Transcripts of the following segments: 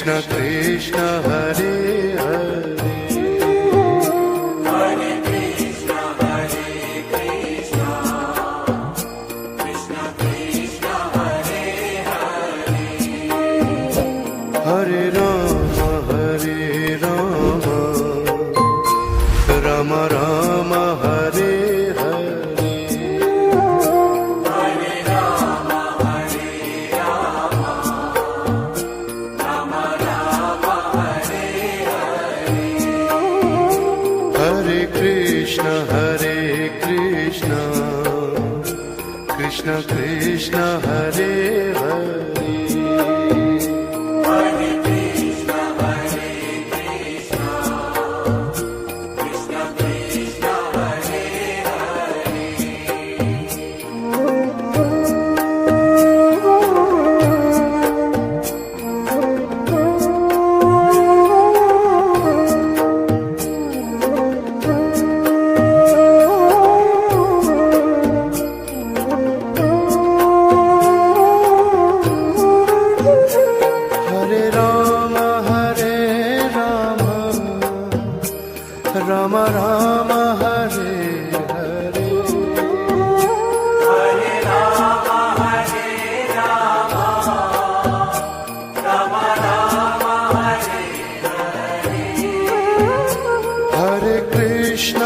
Krishna Krishna Hare Hare, Hare Krishna Krishna Krishna Krishna Hare Hare, Hare Ram Ram Ram Hare Hare, Hare Ram Ram Ram Hare Hare, Hare Krishna Krishna Krishna Hare Hare, Hare Krishna Krishna Krishna Krishna Hare Hare, Hare Ram Ram Ram Hare Hare, Hare Ram Ram Ram Hare Hare, Hare Krishna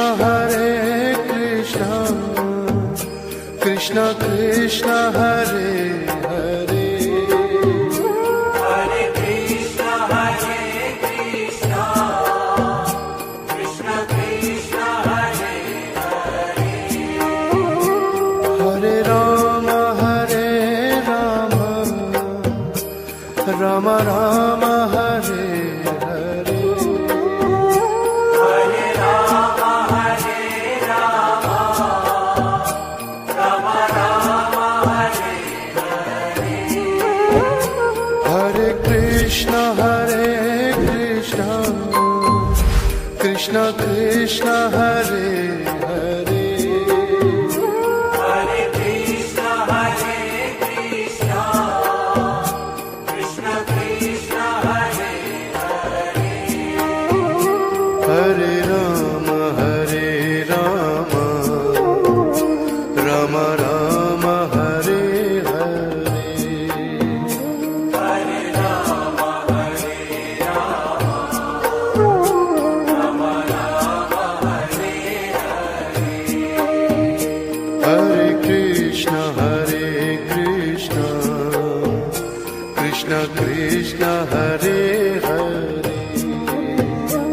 Krishna Krishna Hare Hare, Hare Krishna Krishna Krishna Hare Hare, Hare Ram Ram Ram Hare Hare, Hare Ram Ram Ram Hare Hare, Hare Krishna Krishna Krishna Hare Hare, Hare Krishna Krishna Krishna Hare Hare, Hare Ram Ram